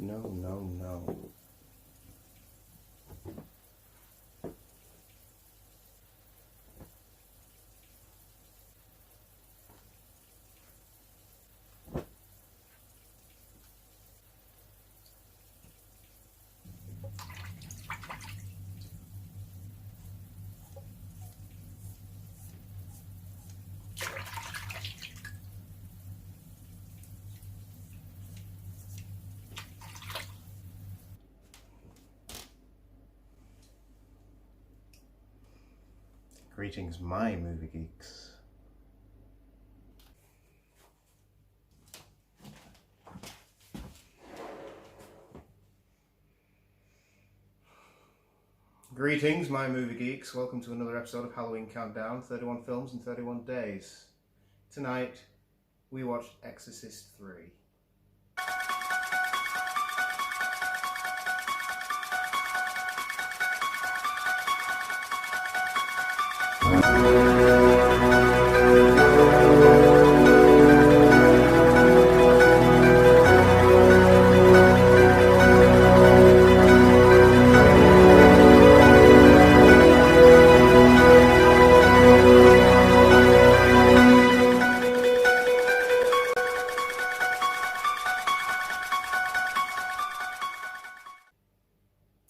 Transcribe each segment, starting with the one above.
No, no, no. Greetings, my movie geeks. Greetings, my movie geeks. Welcome to another episode of Halloween Countdown, 31 films in 31 days. Tonight, we watched Exorcist 3.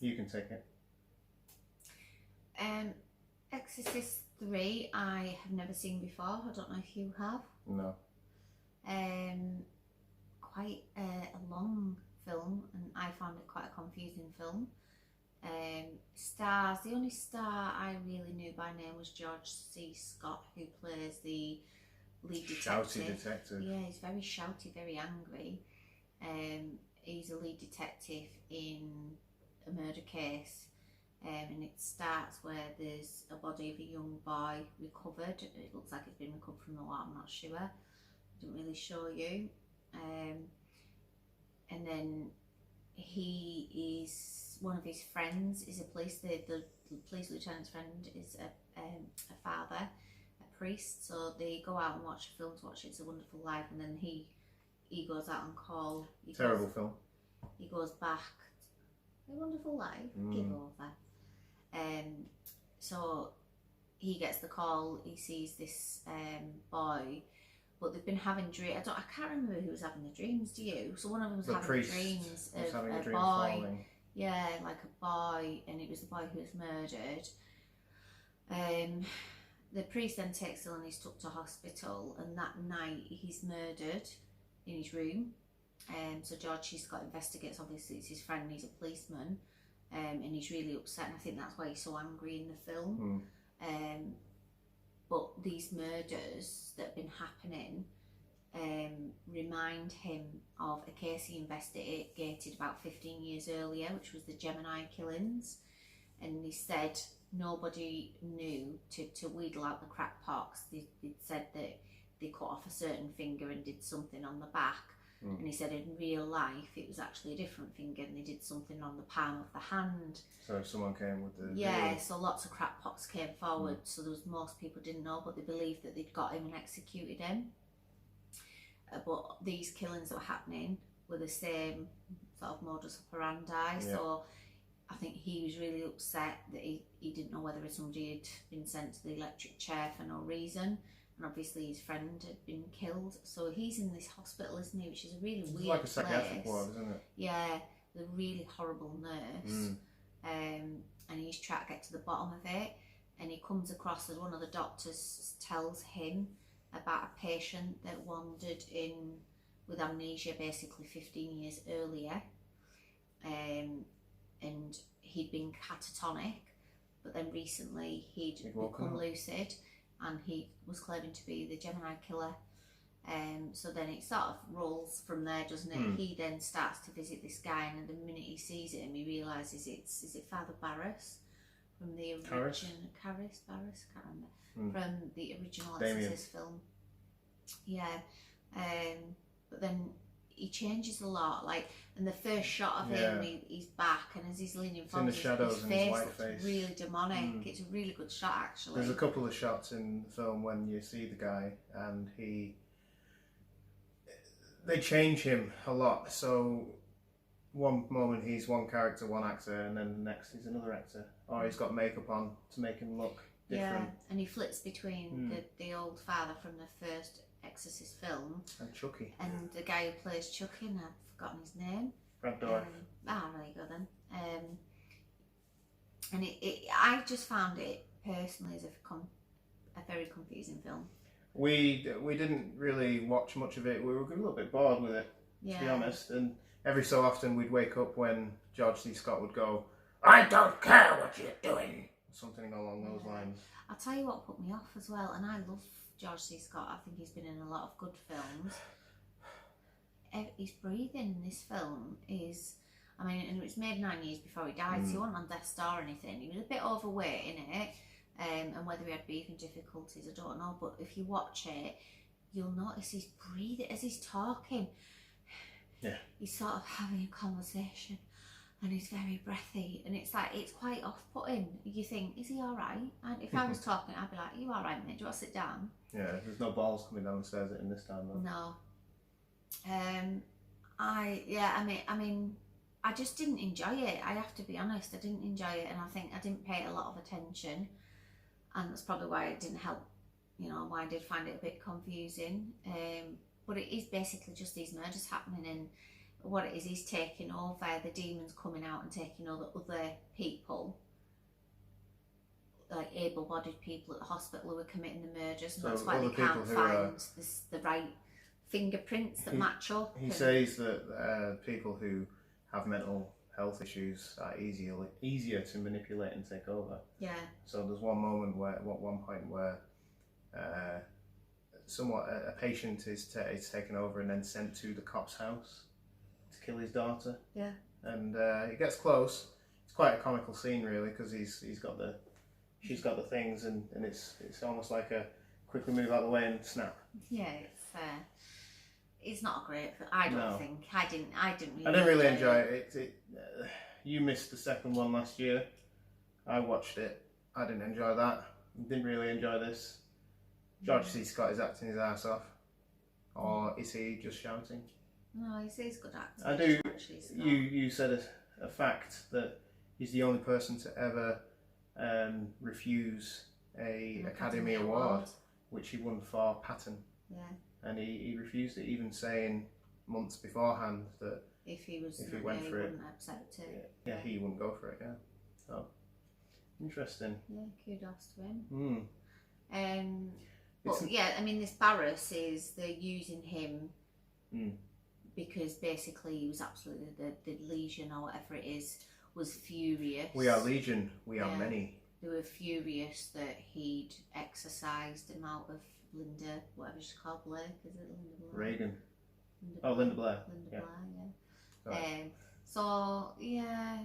You can take it. Exorcist 3 I have never seen before. I don't know if you have. No. Quite a long film, and I found it quite a confusing film. Stars, the only star I really knew by name was George C. Scott, who plays the lead detective. Shouty detective. Yeah, he's very shouty, very angry. He's a lead detective in a murder case. And it starts where there's a body of a young boy recovered. It looks like it's been recovered from the water, I'm not sure. It didn't really show you. And then he is, one of his friends is a police, the police lieutenant's friend is a father, a priest. So they go out and watch a film to watch It's a Wonderful Life, and then he goes out on call. Terrible film. He goes back, A Wonderful Life, give over. So he gets the call, he sees this boy, but they've been having dreams. I can't remember who was having the dreams, do you? So one of them was having dreams of a boy, falling. Yeah, like a boy, and it was the boy who was murdered. The priest then takes him and he's took to hospital, and that night he's murdered in his room. So George C. Scott investigates, obviously it's his friend, he's a policeman. And he's really upset, and I think that's why he's so angry in the film. But these murders that have been happening remind him of a case he investigated about 15 years earlier, which was the Gemini killings. And he said nobody knew to wheedle out the crackpots. They'd said that they cut off a certain finger and did something on the back. And he said in real life it was actually a different finger, and they did something on the palm of the hand. So someone came with the... Yeah, so lots of crackpots came forward, so there was, most people didn't know, but they believed that they'd got him and executed him. But these killings that were happening were the same sort of modus operandi, so I think he was really upset that he didn't know whether somebody had been sent to the electric chair for no reason. And obviously his friend had been killed, so he's in this hospital, isn't he? Which is a really weird place. It's like a psychiatric ward, isn't it? Yeah, the really horrible nurse. And he's trying to get to the bottom of it, and he comes across as one of the doctors tells him about a patient that wandered in with amnesia basically 15 years earlier. And he'd been catatonic, but then recently he'd become lucid, and he was claiming to be the Gemini killer. So then it sort of rolls from there, doesn't it? He then starts to visit this guy, and the minute he sees him, he realises is it Father Barris from the original Barris, can't remember, from the original Exorcist film. Yeah, but then he changes a lot. Like, and the first shot of him, he's back, and as he's leaning forward, in the shadows, his and face his white looks face. really demonic. It's a really good shot, actually. There's a couple of shots in the film when you see the guy, and they change him a lot. So one moment he's one character, one actor, and then the next he's another actor, or he's got makeup on to make him look different. Yeah, and he flips between the old father from the first Exorcist film and Chucky, and the guy who plays Chucky, and I've forgotten his name. Brad Dourif. There you go then. And I just found it personally as a very confusing film. We didn't really watch much of it. We were a little bit bored with it, to be honest. And every so often we'd wake up when George C. Scott would go, "I don't care what you're doing," something along those lines. I'll tell you what put me off as well, and I love George C. Scott. I think he's been in a lot of good films. His breathing in this film is, I mean, and it was made 9 years before he died, so he wasn't on death star or anything. He was a bit overweight in it, and whether he had breathing difficulties, I don't know. But if you watch it, you'll notice he's breathing as he's talking. Yeah, he's sort of having a conversation, and he's very breathy, and it's like it's quite off-putting. You think, is he all right? And if I was talking, I'd be like, "Are you all right, mate? Do you want to sit down?" Yeah, there's no balls coming downstairs in this time though. No. I mean, I just didn't enjoy it. I have to be honest, I didn't enjoy it, and I think I didn't pay a lot of attention, and that's probably why it didn't help. You know, why I did find it a bit confusing. But it is basically just these murders happening, and what it is, he's taking over. The demons coming out and taking over other people, like able-bodied people at the hospital who are committing the murders, and so that's why they can't find the right fingerprints that match up. He says that people who have mental health issues are easier to manipulate and take over. Yeah. So there's one point where a patient is taken over and then sent to the cop's house to kill his daughter. Yeah. And it gets close. It's quite a comical scene, really, because she's got the things, and it's almost like a quickly move out of the way and snap. Yeah, it's not a great. I don't think I didn't really enjoy it. You missed the second one last year. I watched it. I didn't enjoy that. Didn't really enjoy this. George C. Scott is acting his ass off, or is he just shouting? No, he's good actor. I do. You said a fact that he's the only person to ever refuse an Academy Award, which he won for Patton. Yeah. And he refused it, even saying months beforehand that if he went for it, accept it. Yeah, he wouldn't go for it. Yeah. So interesting. Yeah, kudos to him. But yeah, I mean, this Barris they're using him because basically he was absolutely the Legion or whatever it is was furious. We are Legion. We are many. They were furious that he'd exorcised him out of Linda, whatever she's called, Blake, is it Linda Blair? Reagan. Linda Blair. Linda Blair, yeah. So, yeah,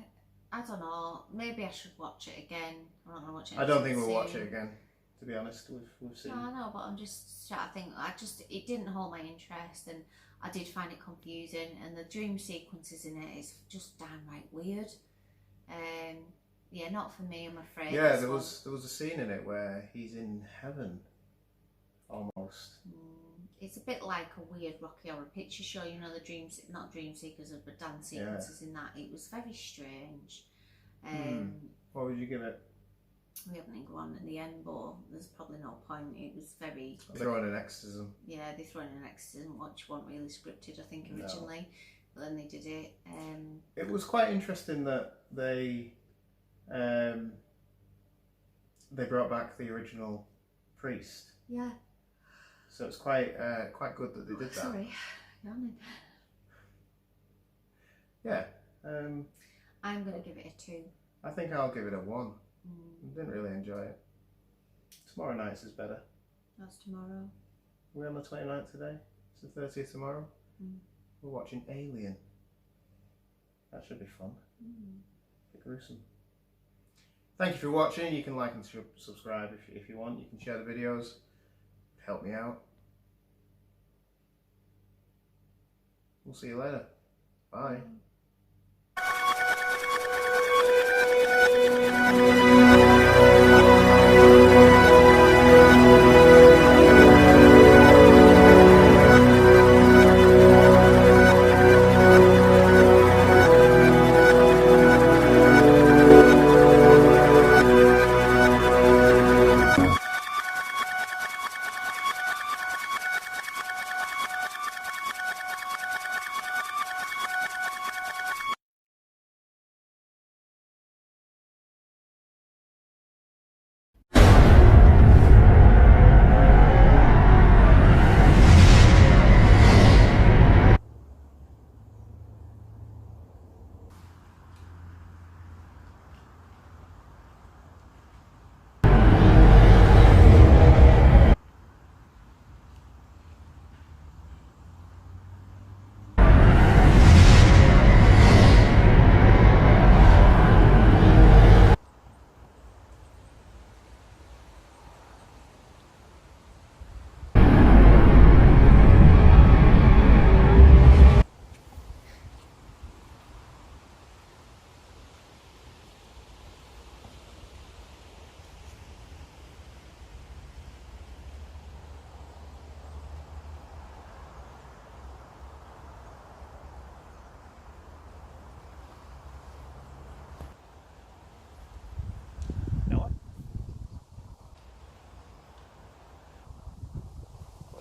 I don't know. Maybe I should watch it again. I'm not going to watch it. I don't think we'll watch it again, to be honest. We've seen. No, I know, but I'm just, I think, it didn't hold my interest, and I did find it confusing, and the dream sequences in it is just downright weird. Yeah, not for me, I'm afraid. Yeah, there was a scene in it where he's in heaven. Almost. It's a bit like a weird Rocky Horror Picture Show, you know, not Dream Seekers, but dance sequences in that. It was very strange. What would you give it? We haven't even gone in the end, but there's probably no point. It was very... Throwing an exorcism. Yeah, they threw in an exorcism, which wasn't really scripted, I think, originally. But then they did it. It was quite interesting that they brought back the original priest. Yeah. So it's quite good that they did that. Sorry, yawning. Yeah. I'm going to give it a 2. I think I'll give it a 1. I didn't really enjoy it. Tomorrow Nights is better. That's tomorrow. We're on the 29th today. It's the 30th tomorrow. We're watching Alien. That should be fun. Bit gruesome. Thank you for watching. You can like and subscribe if you want. You can share the videos. Help me out. We'll see you later. Bye.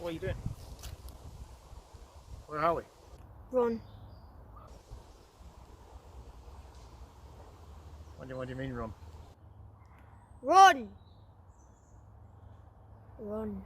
What are you doing? Where are we? Run. What do you mean run? Run! Run.